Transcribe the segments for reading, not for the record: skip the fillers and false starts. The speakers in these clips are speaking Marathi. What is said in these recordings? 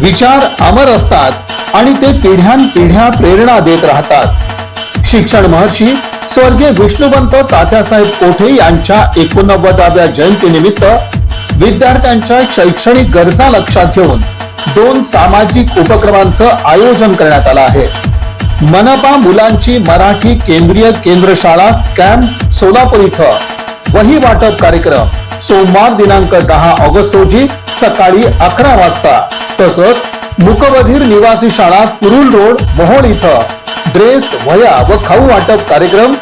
विचार अमर असतात आणि ते पिढ्यानपिढ्या प्रेरणा देत राहतात। शिक्षण महर्षी स्वर्गीय विष्णुवंत तात्यासाहेब कोठे यांच्या 89व्या जयंतीनिमित्त विद्यार्थ्यांच्या शैक्षणिक गरजा लक्षात घेऊन 2 सामाजिक उपक्रमांचं आयोजन करण्यात आलं आहे। मनपा मुलांची मराठी केंद्रीय केंद्र शाळा कॅम्प सोलापूर इथं वही वाटप कार्यक्रम सोमवार दिनांक 10 ऑगस्ट रोजी सकाळी 11 वाजता, तसंच मुकबधीर निवासी शाळा कुरुल रोड मोहोळ इथं ड्रेस वह्या व खाऊ वाटप कार्यक्रम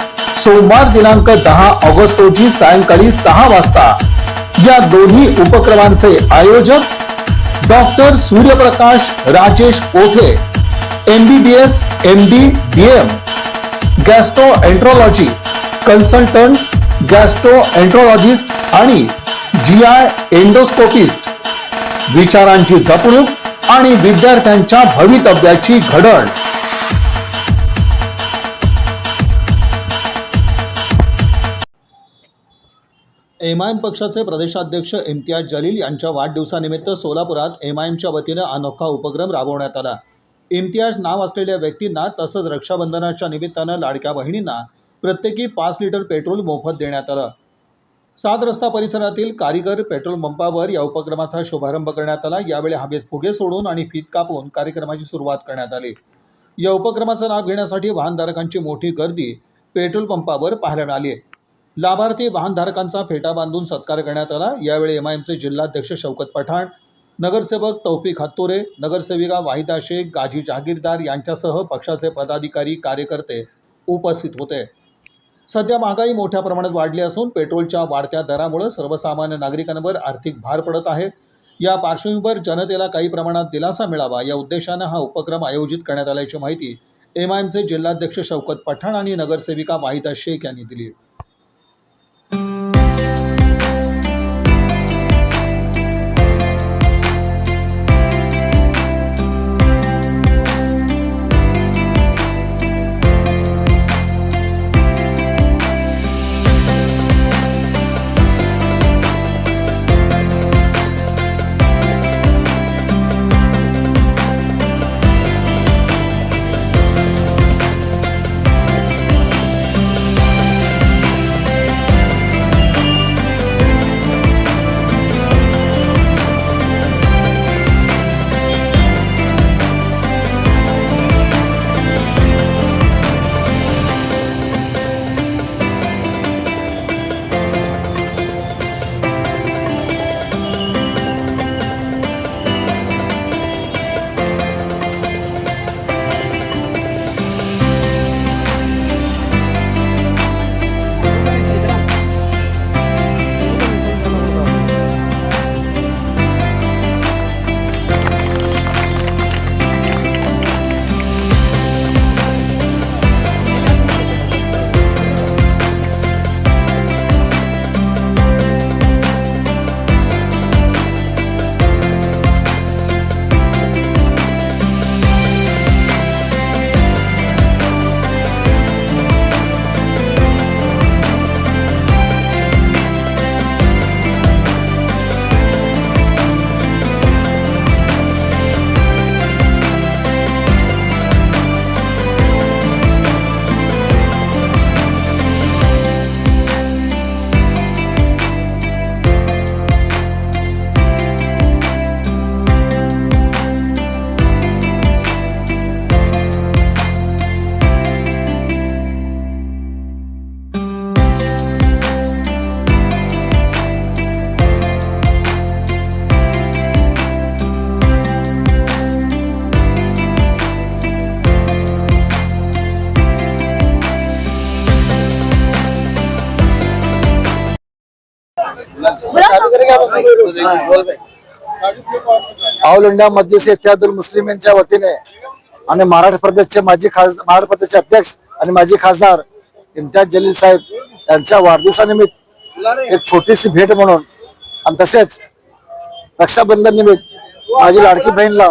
सोमवार दिनांक 10 ऑगस्ट रोजी सायंकाळी 6 वाजता। या दोन्ही उपक्रमांचे आयोजक डॉक्टर सूर्यप्रकाश राजेश कोठे, MBBS MD DM गॅस्ट्रोएंट्रोलॉजी कन्सल्टंट, गॅस्ट्रोएंट्रोलॉजिस्ट आणि GI एंडोस्कोपिस्ट। विचारांची जपणूक आणि विद्यार्थ्यांच्या भवितव्याची घडण। MIM पक्षाचे प्रदेशाध्यक्ष इम्तियाज जलील यांच्या वाढदिवसानिमित्त सोलापुरात MIMच्या वतीने अनोखा उपक्रम राबवण्यात आला। इम्तियाज नाव असलेल्या व्यक्तींना तसंच रक्षाबंधनाच्या निमित्तानं लाडक्या बहिणींना प्रत्येकी 5 लिटर पेट्रोल मोफत देण्यात आलं। 7 रस्ता परिसरातील कारीगर पेट्रोल पंपावर या उपक्रमाचा शुभारंभ करण्यात आला। यावेळी हवेत फुगे सोडून आणि फीत कापून कार्यक्रमाची सुरुवात करण्यात आली। या उपक्रमाचा लाभ घेण्यासाठी वाहनधारकांची मोठी गर्दी पेट्रोल पंपावर पाहायला मिळाली। लाभार्थी वाहनधारकांचा फेटा बांधून सत्कार करण्यात आला। यावेळी MIMचे जिल्हाध्यक्ष शौकत पठाण, नगरसेवक तौफिक हत्तोरे, नगरसेविका वाहिदा शेख, गाजी जहागीरदार यांच्यासह पक्षाचे पदाधिकारी कार्यकर्ते उपस्थित होते। सध्या महागाई मोठ्या प्रमाणात वाढली असून पेट्रोलच्या वाढत्या दरामुळे सर्वसामान्य नागरिकांवर आर्थिक भार पडत आहे। या पार्श्वभूमीवर जनतेला काही प्रमाणात दिलासा मिळावा या उद्देशाने हा उपक्रम आयोजित करण्यात आल्याची माहिती MIMचे जिल्हाध्यक्ष शौकत पठाण आणि नगरसेविका वाहिदा शेख यांनी दिली। ऑल इंडिया मजलिस इत्तेहादुल मुस्लिम यांच्या वतीने आणि महाराष्ट्र प्रदेशचे अध्यक्ष आणि माजी खासदार इम्तियाज जलील साहेब यांच्या वाढदिवसानिमित्त एक छोटीशी भेट म्हणून आणि तसेच रक्षाबंधन निमित्त माझी लाडकी बहीणला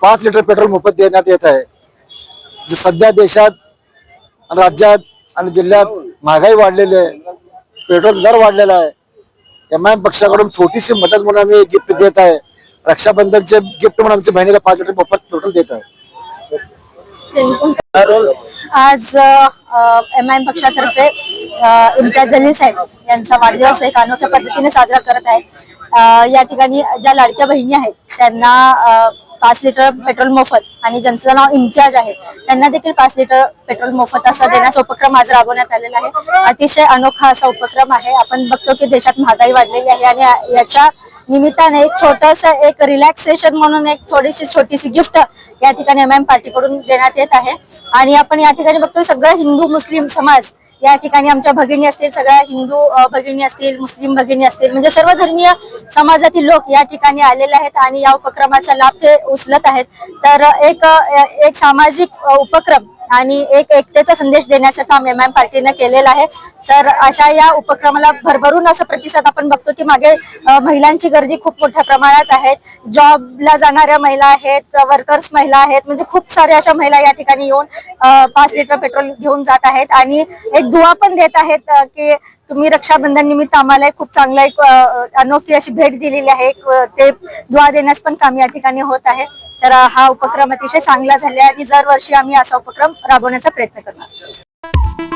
5 लिटर पेट्रोल मोफत देण्यात येत आहे। सध्या देशात राज्यात आणि जिल्ह्यात महागाई वाढलेली आहे, पेट्रोल दर वाढलेला आहे। MIM पक्षाकडून छोटीशी मदत म्हणून आम्ही गिफ्ट देत आहे। रक्षाबंधनचे गिफ्ट म्हणून आमच्या बहिणीला 5 लिटर मोफत टोटल देत आहे. आज MIM पक्षातर्फे इम्तियाज जलील साहेब यांचा वाढदिवस एक अनोख्या पद्धतीने साजरा करत आहे. या ठिकाणी ज्या लाडक्या बहिणी आहेत त्यांना 5 लिटर पेट्रोल मोफत आणि ज्यांचं नाव इम्तियाज आहे त्यांना देखील 5 लिटर पेट्रोल मोफत असा देण्याचा उपक्रम आज राबवण्यात आलेला आहे. अतिशय अनोखा असा उपक्रम आहे. आपण बघतो की देशात महागाई वाढलेली आहे आणि याच्या निमित्ताने एक छोटस एक रिलॅक्सेशन म्हणून एक छोटीशी गिफ्ट या ठिकाणी MIM पार्टीकडून देण्यात येत आहे. आणि आपण या ठिकाणी बघतोय सगळं हिंदू मुस्लिम समाज या ठिकाणी आमच्या भगिनी असतील, सगळ्या हिंदू भगिनी असतील, मुस्लिम भगिनी असतील, म्हणजे सर्व धर्मीय समाजातील लोक या ठिकाणी आलेले आहेत आणि या उपक्रमाचा लाभ ते उचलत आहेत. तर एक सामाजिक उपक्रम आणि एकतेचा संदेश देण्याचं काम MIM पार्टीने केलेलं आहे. तर अशा या उपक्रमाला भरभरून असं प्रतिसाद आपण बघतो की मागे महिलांची गर्दी खूप मोठ्या प्रमाणात आहे. जॉबला जाणाऱ्या महिला आहेत, वर्कर्स महिला आहेत, म्हणजे खूप साऱ्या अशा महिला या ठिकाणी येऊन 5 लिटर पेट्रोल घेऊन जात आहेत आणि एक दुवा पण देत आहेत की तुम्ही रक्षाबंधन निमित्त आम्हाला खूप चांगला एक अनोखी अशी भेट दिलेली आहे. ते दुवा देण्यास पण काम या ठिकाणी होत आहे. तर हा उपक्रम अतिशय चांगला झाला आणि दरवर्षी आम्ही असा उपक्रम राबवण्याचा प्रयत्न करणार.